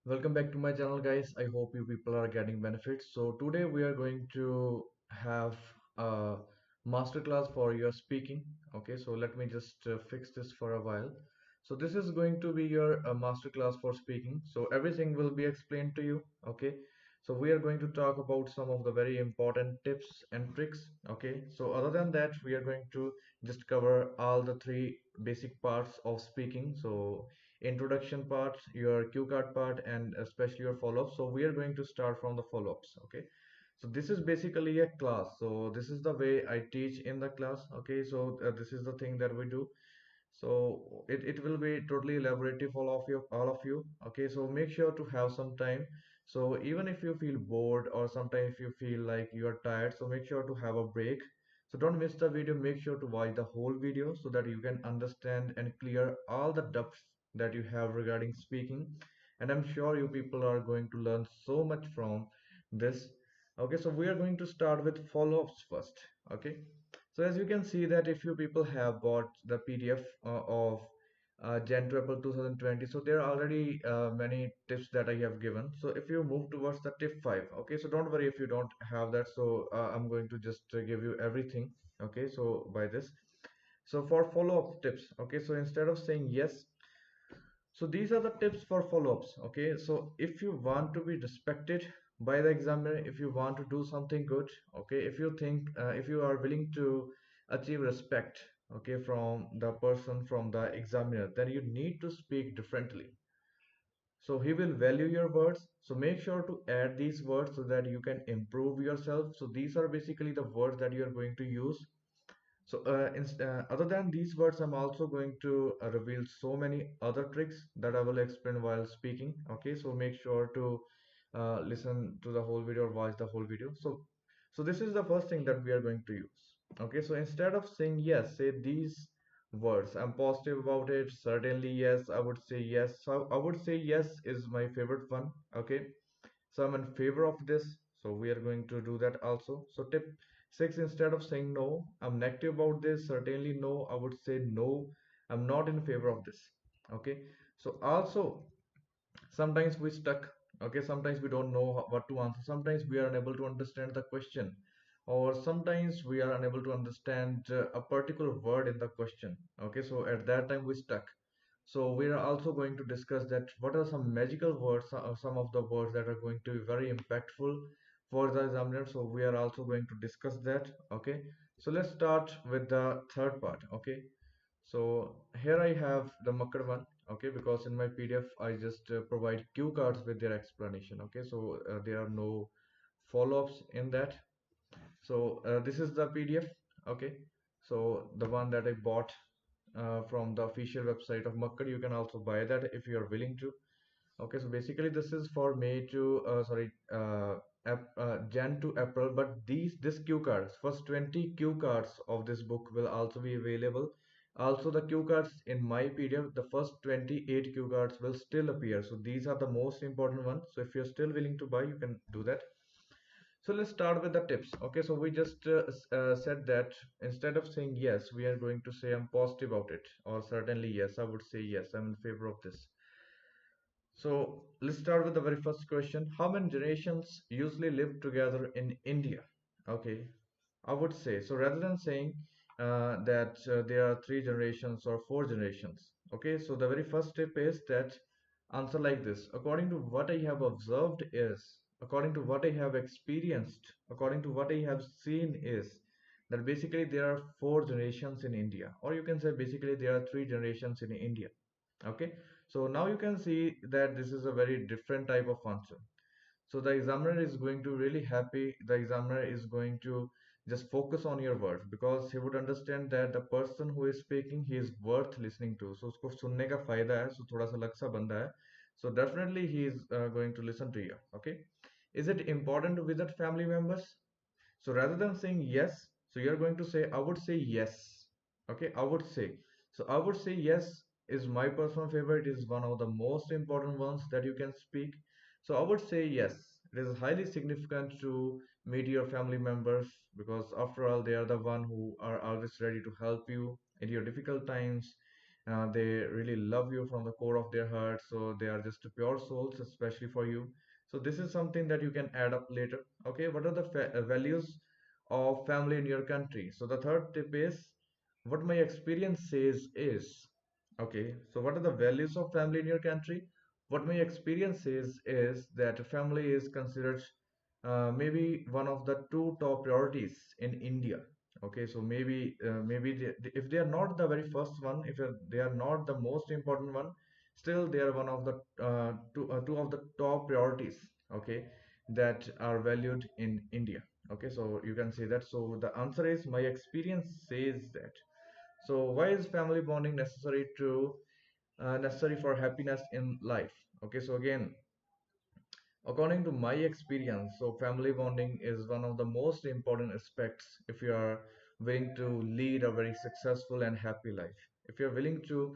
Welcome back to my channel, guys. I hope you people are getting benefits. So today we are going to have a masterclass for your speaking. Okay, so let me just fix this for a while. So this is going to be your masterclass for speaking. So everything will be explained to you. Okay, so we are going to talk about some of the very important tips and tricks. Okay, so other than that, we are going to just cover all the three basic parts of speaking. So introduction part, your cue card part, and especially your follow-up. So we are going to start from the follow-ups. Okay, so this is basically a class. So this is the way I teach in the class. Okay, so this is the thing that we do. So it will be totally elaborative, all of you. Okay, so make sure to have some time. So even if you feel bored or sometimes if you feel like you are tired, so make sure to have a break. So don't miss the video. Make sure to watch the whole video so that you can understand and clear all the doubts that you have regarding speaking. And I'm sure you people are going to learn so much from this. Okay, so we are going to start with follow-ups first. Okay, so as you can see that if you people have bought the PDF of Gen Triple 2020, so there are already many tips that I have given. So if you move towards the tip 5, okay, so don't worry if you don't have that. So I'm going to just give you everything. Okay, so by this. So for follow-up tips, okay, so instead of saying yes, so these are the tips for follow-ups. Okay, so if you want to be respected by the examiner, if you want to do something good, okay, if you are willing to achieve respect, okay, from the person, from the examiner, then you need to speak differently. So he will value your words. So make sure to add these words so that you can improve yourself. So these are basically the words that you are going to use. So, other than these words, I'm also going to reveal so many other tricks that I will explain while speaking. Okay, so make sure to listen to the whole video or watch the whole video. So this is the first thing that we are going to use. Okay, so instead of saying yes, say these words. I'm positive about it. Certainly yes. I would say yes. So I would say yes is my favorite one. Okay, so I'm in favor of this. So we are going to do that also. So tip 6, instead of saying no, I'm negative about this. Certainly no, I would say no, I'm not in favor of this. Okay. So also sometimes we stuck. Okay. Sometimes we don't know what to answer. Sometimes we are unable to understand the question, or sometimes we are unable to understand a particular word in the question. Okay. So at that time we stuck. So we are also going to discuss that what are some magical words, some of the words that are going to be very impactful for the examiner. So we are also going to discuss that. Okay. So let's start with the third part. Okay. So here I have the Makkad one. Okay, because in my PDF I just provide cue cards with their explanation. Okay, so there are no follow-ups in that. So this is the PDF. Okay, so the one that I bought from the official website of Makkad. You can also buy that if you are willing to. Okay, so basically this is for May to Jan to April, but this cue cards, first 20 cue cards of this book will also be available. Also the cue cards in my PDF, the first 28 cue cards will still appear. So these are the most important ones. So if you're still willing to buy, you can do that. So let's start with the tips. Okay, so we just said that instead of saying yes, we are going to say I'm positive about it, or certainly yes, I would say yes, I'm in favor of this. So let's start with the very first question. How many generations usually live together in India? Okay, I would say so rather than saying that there are three generations or four generations. Okay, so the very first tip is that answer like this. According to what I have observed is, according to what I have experienced, according to what I have seen is that basically there are four generations in India, or you can say basically there are three generations in India. Okay, so now you can see that this is a very different type of answer. So the examiner is going to really happy. The examiner is going to just focus on your words because he would understand that the person who is speaking, he is worth listening to. So उसको सुनने का फायदा है. So थोड़ा सा लग सा बंदा है. So definitely he is going to listen to you. Okay. Is it important to visit family members? So rather than saying yes, so you're going to say, I would say yes. Okay, I would say. So I would say yes is my personal favorite, is one of the most important ones that you can speak. So I would say yes. It is highly significant to meet your family members because after all, they are the one who are always ready to help you in your difficult times. They really love you from the core of their heart, so they are just pure souls, especially for you. So this is something that you can add up later. Okay, what are the values of family in your country? So the third tip is what my experience says is. Okay, so what are the values of family in your country? What my experience says is that family is considered maybe one of the two top priorities in India. Okay, so maybe if they are not the very first one, if they are not the most important one, still they are one of the two of the top priorities. Okay, that are valued in India. Okay, so you can say that. So the answer is my experience says that. So why is family bonding necessary for happiness in life? Okay, so again, according to my experience, so family bonding is one of the most important aspects if you are willing to lead a very successful and happy life. If you're willing to,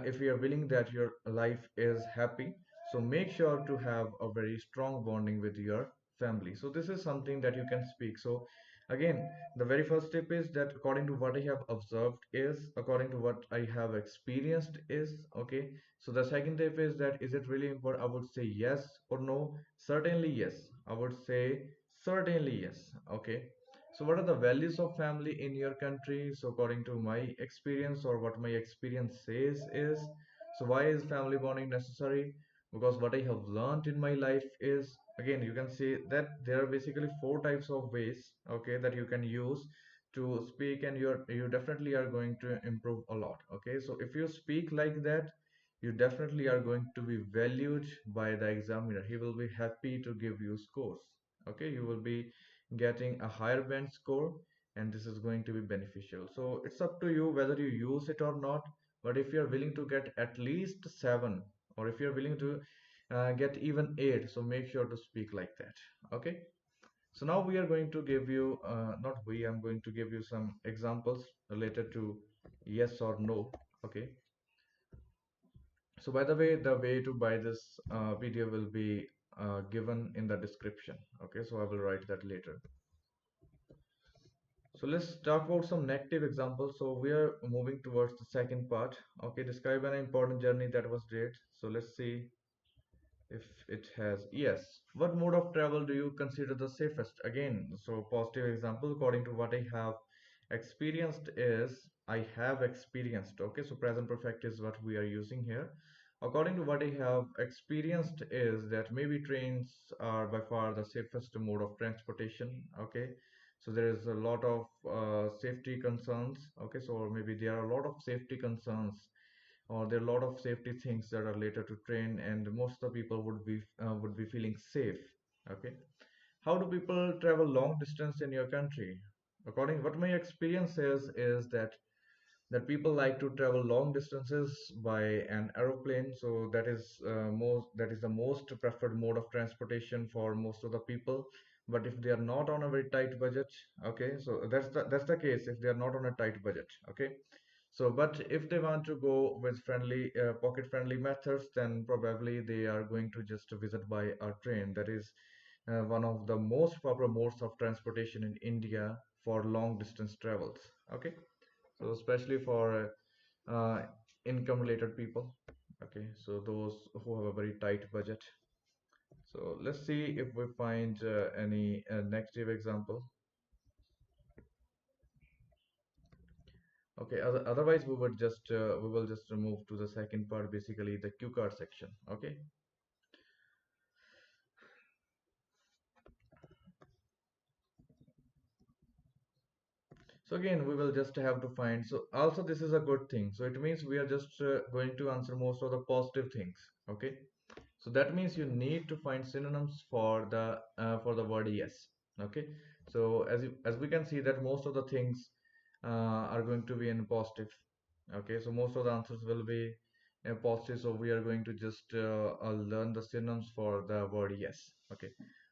if you are willing that your life is happy, so make sure to have a very strong bonding with your family. So this is something that you can speak. So again, the very first tip is that according to what I have observed is, according to what I have experienced is, okay. So the second tip is that is it really important? I would say yes or no. Certainly yes. I would say certainly yes. Okay. So what are the values of family in your country? So according to my experience or what my experience says is, so why is family bonding necessary? Because what I have learned in my life is, again, you can see that there are basically four types of ways, okay, that you can use to speak, and you definitely are going to improve a lot. Okay, so if you speak like that, you definitely are going to be valued by the examiner. He will be happy to give you scores. Okay, you will be getting a higher band score, and this is going to be beneficial. So it's up to you whether you use it or not. But if you're willing to get at least 7, or if you're willing to get even 8, so make sure to speak like that. Okay, so now we are going to give you not we I'm going to give you some examples related to yes or no. Okay, so by the way to buy this video will be given in the description. Okay, so I will write that later. So let's talk about some negative examples. So we are moving towards the second part. Okay, describe an important journey that was great. So let's see if it has. Yes, what mode of travel do you consider the safest? Again, so positive example according to what I have experienced is I have experienced. Okay, so present perfect is what we are using here. According to what I have experienced is that maybe trains are by far the safest mode of transportation. Okay, so there is a lot of safety concerns. Okay, so maybe there are a lot of safety concerns, or there are a lot of safety things that are related to train, and most of the people would be feeling safe. Okay, how do people travel long distance in your country? According what my experience is that people like to travel long distances by an aeroplane. So that is the most preferred mode of transportation for most of the people. But if they are not on a very tight budget, okay, so that's the case if they are not on a tight budget. Okay, so but if they want to go with friendly pocket friendly methods, then probably they are going to just visit by a train. That is one of the most popular modes of transportation in India for long distance travels. Okay, so especially for income related people. Okay, so those who have a very tight budget. So let's see if we find any negative example. Okay, otherwise we will just move to the second part, basically the cue card section. Okay, so again we will just have to find. So also this is a good thing. So it means we are just going to answer most of the positive things. Okay, so that means you need to find synonyms for the word yes. Okay, so as we can see that most of the things are going to be in positive. Okay, so most of the answers will be positive. So we are going to just learn the synonyms for the word yes. Okay,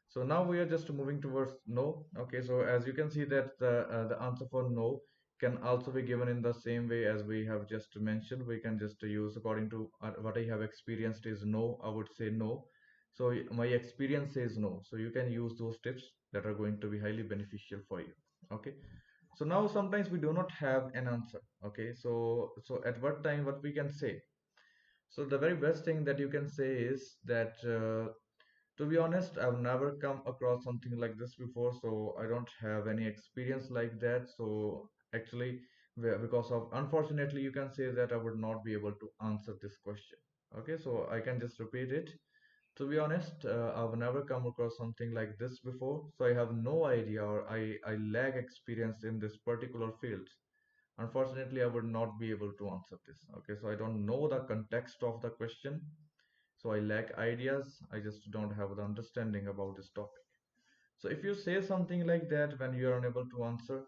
so now we are just moving towards no. Okay, so as you can see that the answer for no can also be given in the same way as we have just mentioned. We can just use according to what I have experienced is no. I would say no. So my experience says no. So you can use those tips that are going to be highly beneficial for you. Okay. So now sometimes we do not have an answer. Okay, so at what time what we can say? So the very best thing that you can say is that to be honest, I've never come across something like this before, so I don't have any experience like that. So actually, because of unfortunately, you can say that I would not be able to answer this question. Okay, so I can just repeat it. To be honest, I've never come across something like this before, so I have no idea, or I lack experience in this particular field. Unfortunately, I would not be able to answer this. Okay, so I don't know the context of the question, so I lack ideas. I just don't have the understanding about this topic. So if you say something like that when you are unable to answer,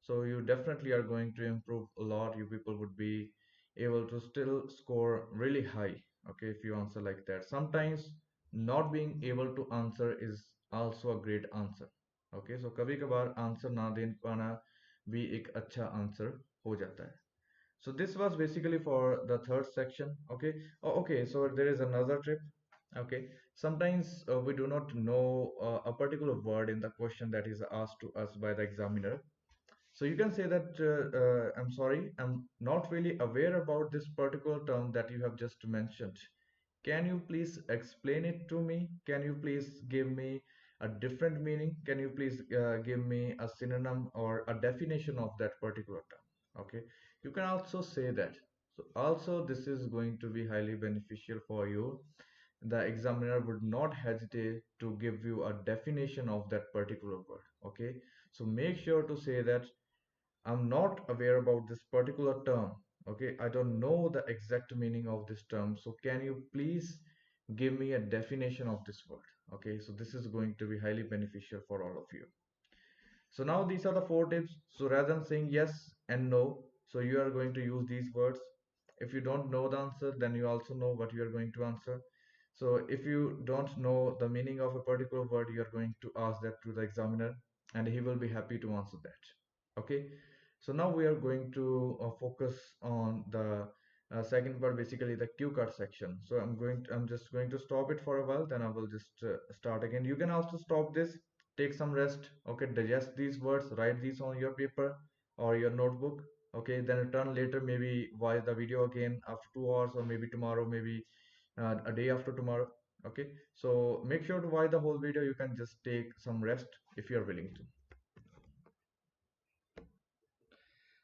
so you definitely are going to improve a lot. You people would be able to still score really high. Okay, if you answer like that. Sometimes not being able to answer is also a great answer. Okay, so कभी कभार answer ना दे पाना भी एक अच्छा answer हो जाता है. So this was basically for the third section. Okay. Oh, okay. So there is another trick. Okay. Sometimes we do not know a particular word in the question that is asked to us by the examiner. So you can say that I'm sorry, I'm not really aware about this particular term that you have just mentioned. Can you please explain it to me? Can you please give me a different meaning? Can you please give me a synonym or a definition of that particular term? Okay, you can also say that. So also this is going to be highly beneficial for you. The examiner would not hesitate to give you a definition of that particular word. Okay, so make sure to say that I'm not aware about this particular term. Okay, I don't know the exact meaning of this term. So can you please give me a definition of this word? Okay, so this is going to be highly beneficial for all of you. So now these are the four tips. So rather than saying yes and no, so you are going to use these words. If you don't know the answer, then you also know what you are going to answer. So if you don't know the meaning of a particular word, you are going to ask that to the examiner and he will be happy to answer that. Okay. So now we are going to focus on the second part, basically the cue card section. So I'm just going to stop it for a while, then I will just start again. You can also stop this, take some rest. Okay, digest these words, write these on your paper or your notebook. Okay, then return later, maybe watch the video again after 2 hours, or maybe tomorrow, maybe a day after tomorrow. Okay, so make sure to watch the whole video. You can just take some rest if you're willing to.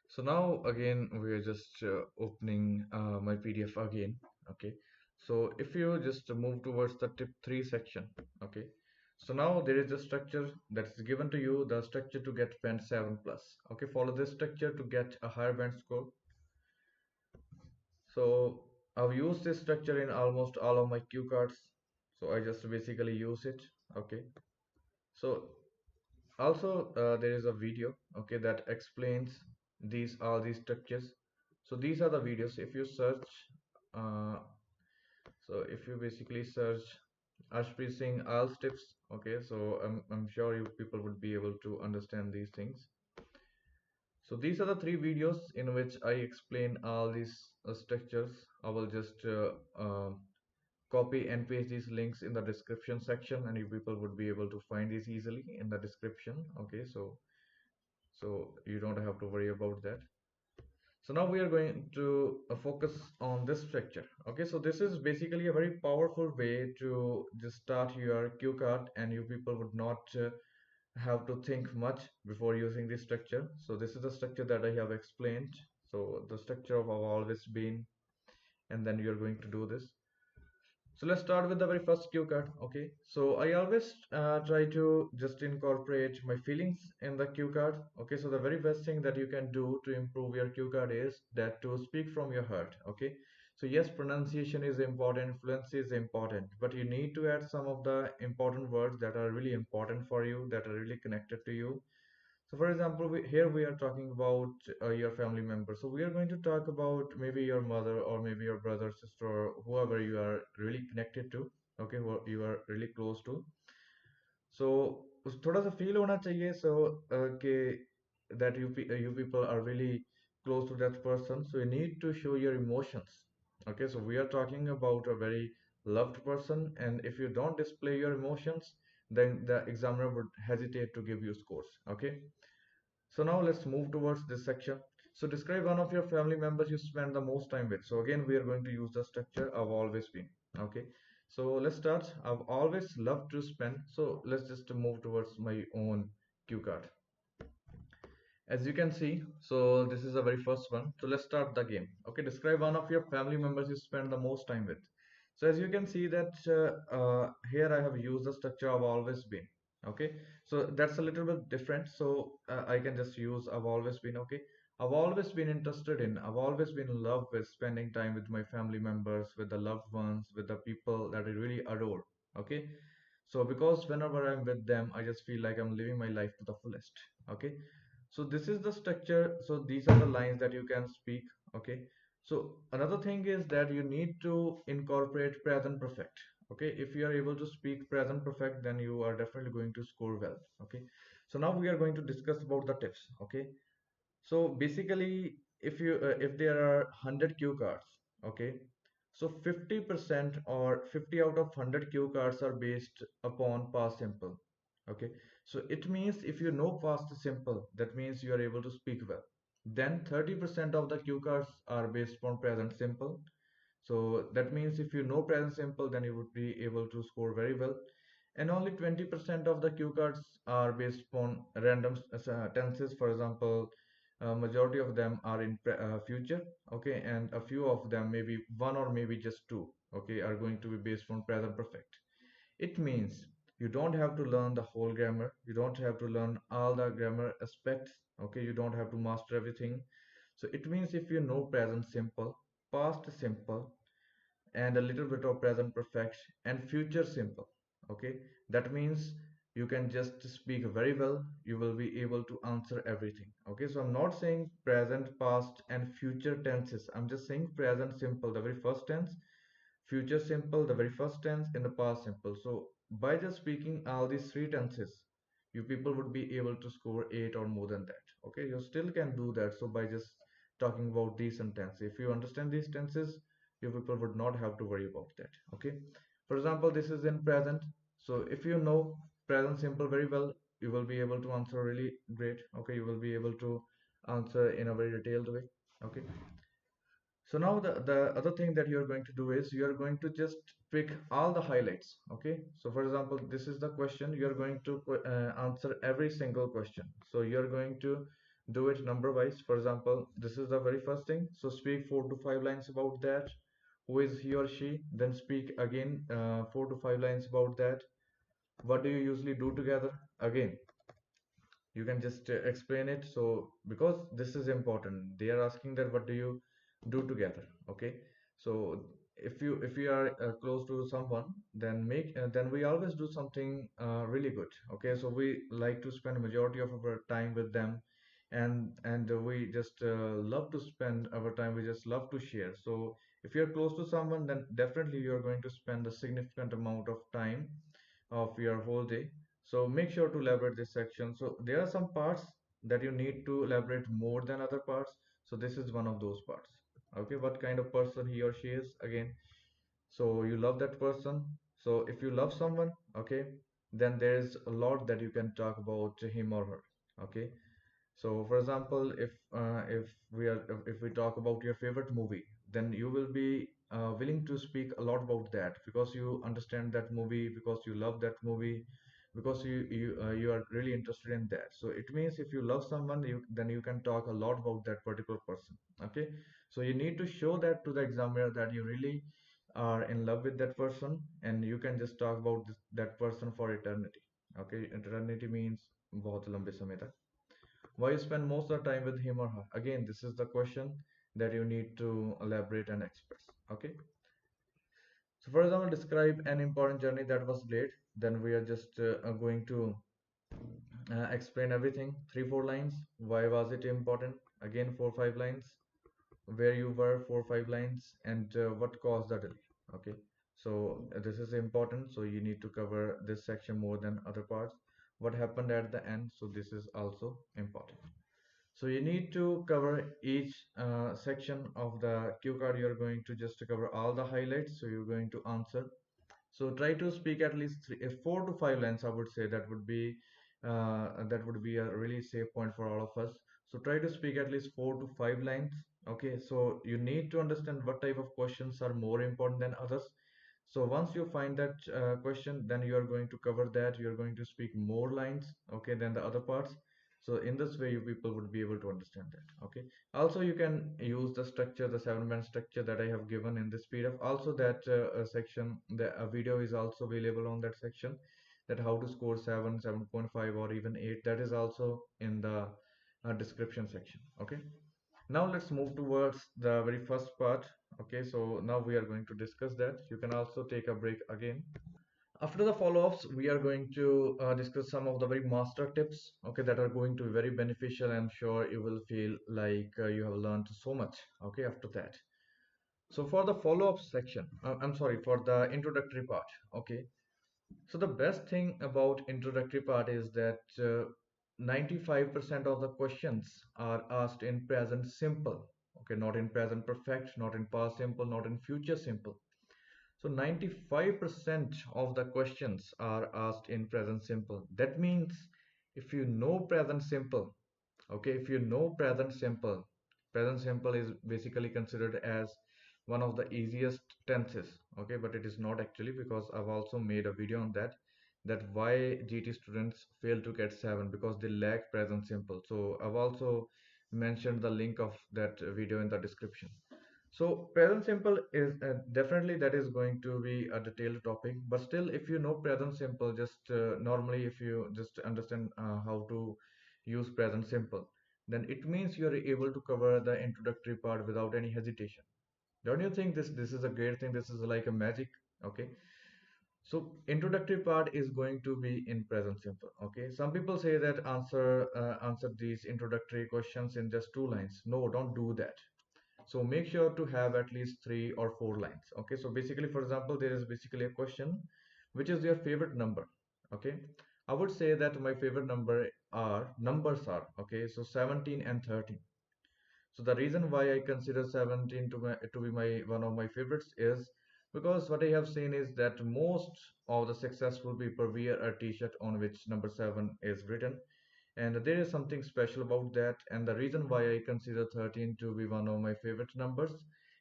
So now again we are just opening my PDF again. Okay, so if you just move towards the tip 3 section. Okay, so now there is a structure that's given to you, the structure to get band 7 plus. Okay, follow this structure to get a higher band score. So I've used this structure in almost all of my cue cards, so I just basically use it. Okay, so also there is a video, okay, that explains these all these structures. So these are the videos. If you search uh, so if you basically search Arshpreet Singh Ielts tips, okay, so I'm sure you people would be able to understand these things. So these are the three videos in which I explain all these structures. I will just copy and paste these links in the description section, and you people would be able to find these easily in the description. Okay, so you don't have to worry about that. So now we are going to focus on this structure. Okay, so this is basically a very powerful way to just start your cue card, and you people would not have to think much before using this structure. So this is the structure that I have explained. So the structure of our always been, and then you are going to do this. So let's start with the very first cue card. Okay, so I always try to just incorporate my feelings in the cue card. Okay, so the very best thing that you can do to improve your cue card is that to speak from your heart. Okay, so yes, pronunciation is important, fluency is important, but you need to add some of the important words that are really important for you, that are really connected to you. So for example, here we are talking about your family member. So we are going to talk about maybe your mother or maybe your brother, sister, or whoever you are really connected to, okay, who you are really close to. So थोड़ा सा feel होना चाहिए so कि that you people are really close to that person. So you need to show your emotions. Okay, so we are talking about a very loved person, and if you don't display your emotions, then the examiner would hesitate to give you scores. Okay, So now let's move towards this section. So describe one of your family members you spend the most time with. So again, we are going to use the structure I've always been. Okay. So let's start. I've always loved to spend. So let's just move towards my own cue card. As you can see, so this is the very first one. So let's start the game. Okay, describe one of your family members you spend the most time with. So as you can see that here I have used the structure I've always been. Okay, so that's a little bit different. So I can just use I've always been. Okay, I've always been interested in, I've always been in love with spending time with my family members, with the loved ones, with the people that I really adore. Okay, so because whenever I'm with them, I just feel like I'm living my life to the fullest. Okay, so this is the structure. So these are the lines that you can speak. Okay, so another thing is that you need to incorporate present perfect. Okay, if you are able to speak present perfect, then you are definitely going to score well. Okay, so now we are going to discuss about the tips. Okay, so basically, if there are 100 cue cards, okay, so 50% or 50 out of 100 cue cards are based upon past simple. Okay, so it means if you know past simple, that means you are able to speak well. Then 30% of the cue cards are based upon present simple. So that means if you know present simple, then you would be able to score very well. And only 20% of the cue cards are based upon random tenses. For example, majority of them are in future, okay, and a few of them, maybe one or maybe just two, okay, are going to be based on present perfect. It means you don't have to learn the whole grammar, you don't have to learn all the grammar aspects, okay, you don't have to master everything. So it means if you know present simple, past simple, and a little bit of present perfect and future simple, okay, that means you can just speak very well, you will be able to answer everything. Okay, so I'm not saying present, past and future tenses, I'm just saying present simple, the very first tense, future simple, the very first tense, in the past simple. So by just speaking all these three tenses, you people would be able to score 8 or more than that. Okay, you still can do that. So by just talking about these tenses, if you understand these tenses, you people would not have to worry about that. Okay, for example, this is in present. So if you know present simple very well, you will be able to answer really great. Okay, you will be able to answer in a very detailed way. Okay, so now the other thing that you're going to do is you're going to just pick all the highlights. Okay. So for example, this is the question. You're going to answer every single question. So you're going to do it number wise. For example, this is the very first thing. So speak 4 to 5 lines about that. Who is he or she? Then speak again 4 to 5 lines about that. What do you usually do together? Again, you can just explain it. So because this is important, they are asking that what do you do together. Okay, so if you are close to someone, then then we always do something really good. Okay, so we like to spend a majority of our time with them, and we just love to spend our time, we just love to share. So if you're close to someone, then definitely you're going to spend a significant amount of time of your whole day. So make sure to elaborate this section. So there are some parts that you need to elaborate more than other parts. So this is one of those parts. Okay, what kind of person he or she is again. So you love that person. So if you love someone, okay, then there's a lot that you can talk about him or her. Okay, so, for example, if we talk about your favorite movie, then you will be willing to speak a lot about that because you understand that movie, because you love that movie, because you are really interested in that. So it means if you love someone, you then you can talk a lot about that particular person. Okay, so you need to show that to the examiner that you really are in love with that person, and you can just talk about that person for eternity. Okay, eternity means बहुत लंबे समय तक. Why you spend most of the time with him or her? Again, this is the question that you need to elaborate and express. Okay. So, for example, describe an important journey that was late. Then we are just going to explain everything. 3 4 lines. Why was it important? Again, 4 5 lines. Where you were, 4 5 lines, and what caused the delay. Okay. So this is important. So you need to cover this section more than other parts. What happened at the end? So this is also important. So you need to cover each section of the cue card. You're going to just cover all the highlights. So you're going to answer. So try to speak at least 4 to 5 lines. I would say that would be That would be a really safe point for all of us. So try to speak at least 4 to 5 lines. Okay, so you need to understand what type of questions are more important than others. So once you find that question, then you are going to cover that. You are going to speak more lines, okay, than the other parts. So in this way, you people would be able to understand that. Okay. Also, you can use the structure, the 7-band structure that I have given in this PDF. Also, that section, the video is also available on that section. That how to score 7, 7.5, or even 8. That is also in the description section. Okay. Now let's move towards the very first part. Okay, so now we are going to discuss that. You can also take a break again. After the follow-ups, we are going to discuss some of the very master tips, okay, that are going to be very beneficial. I'm sure you will feel like you have learned so much, okay, after that. So for the follow-up section, I'm sorry, for the introductory part, okay. So the best thing about introductory part is that 95% of the questions are asked in present simple. Okay, not in present perfect, not in past simple, not in future simple. So 95% of the questions are asked in present simple. That means if you know present simple, okay, if you know present simple is basically considered as one of the easiest tenses, okay, but it is not actually, because I've also made a video on that, that why GT students fail to get 7 because they lack present simple. So I've also mentioned the link of that video in the description. So present simple is definitely that is going to be a detailed topic, but still if you know present simple, just normally if you just understand how to use present simple, then it means you are able to cover the introductory part without any hesitation. Don't you think this is a great thing? This is like a magic. Okay. So introductory part is going to be in present simple. Okay. Some people say that answer these introductory questions in just 2 lines. No, don't do that. So make sure to have at least 3 or 4 lines. Okay, so basically, for example, there is basically a question, which is your favorite number? Okay, I would say that my favorite numbers are, okay, so 17 and 13. So the reason why I consider 17 to be my one of my favorites is because what I have seen is that most of the successful people wear a t-shirt on which number 7 is written, and there is something special about that. And the reason why I consider 13 to be one of my favorite numbers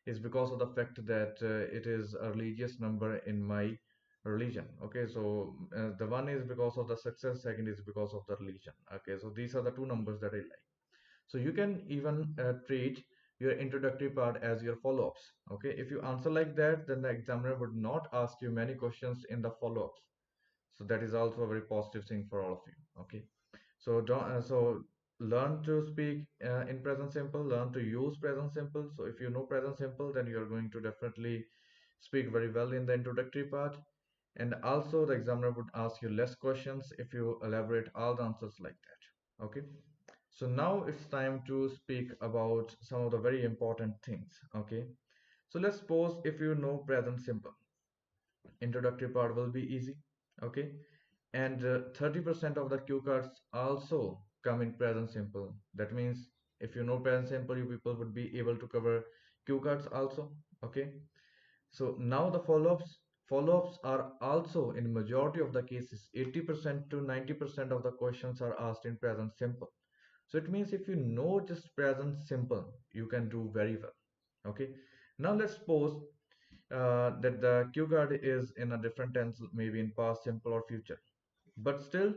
is because of the fact that it is a religious number in my religion. Okay, so the one is because of the success, second is because of the religion. Okay, so these are the two numbers that I like. So you can even treat your introductory part as your follow-ups. Okay, if you answer like that, then the examiner would not ask you many questions in the follow-ups. So that is also a very positive thing for all of you. Okay, so don't learn to speak in present simple, learn to use present simple. So if you know present simple, then you are going to definitely speak very well in the introductory part. And also the examiner would ask you less questions if you elaborate all the answers like that. Okay, so now it's time to speak about some of the very important things. Okay, so let's suppose if you know present simple, introductory part will be easy. Okay, and 30% of the cue cards also come in present simple. That means if you know present simple, you people would be able to cover cue cards also. Okay, so now the follow-ups are also in majority of the cases 80% to 90% of the questions are asked in present simple. So it means if you know just present simple, you can do very well. Okay, now let's suppose that the cue card is in a different tense, maybe in past simple or future, but still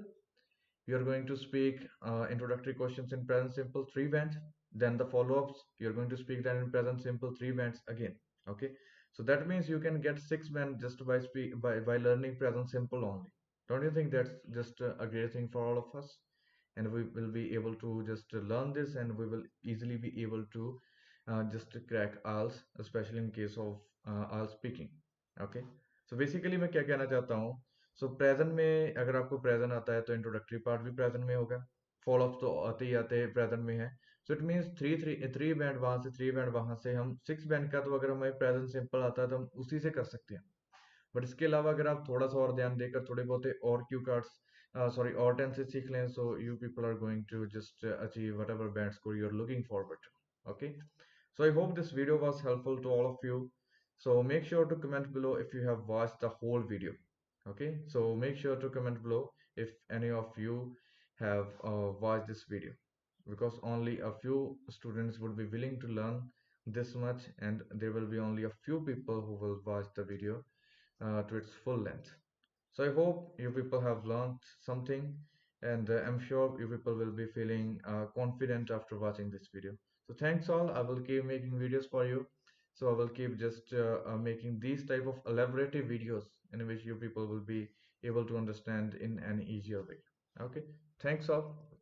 you are going to speak introductory questions in present simple 3 bands. Then the follow-ups, you're going to speak that in present simple 3 bands again. Okay, so that means you can get 6 band just by learning present simple only. Don't you think that's just a great thing for all of us? And we will be able to just learn this, and we will easily be able to just crack IELTS, especially in case of IELTS speaking. Okay, so basically मैं क्या कहना चाहता हूँ, सो present में अगर आपको present आता है तो इंट्रोडक्टरी पार्ट भी प्रेजेंट में होगा, फॉलो अप तो आते ही आते प्रेजेंट में है. So it means three three three band वहां से, 3 बैंड वहां से, हम 6 बैंड का तो अगर हमें प्रेजेंट सिंपल आता है तो हम उसी से कर सकते हैं. बट इसके अलावा अगर आप थोड़ा सा और ध्यान देकर थोड़े बहुत और क्यू कार्ड्स सॉरी और टेंसेस सीख लें, so you people are going to just achieve whatever band score you are looking forward to. Okay, so I hope this video was helpful to all of you. So make sure to comment below if you have watched the whole video. Okay, so make sure to comment below if any of you have watched this video, because only a few students would be willing to learn this much, and there will be only a few people who will watch the video to its full length. So I hope you people have learned something, and I'm sure you people will be feeling confident after watching this video. So thanks all. I will keep making videos for you. So I will keep just making these type of elaborative videos in which you people will be able to understand in an easier way. Okay. Thanks all.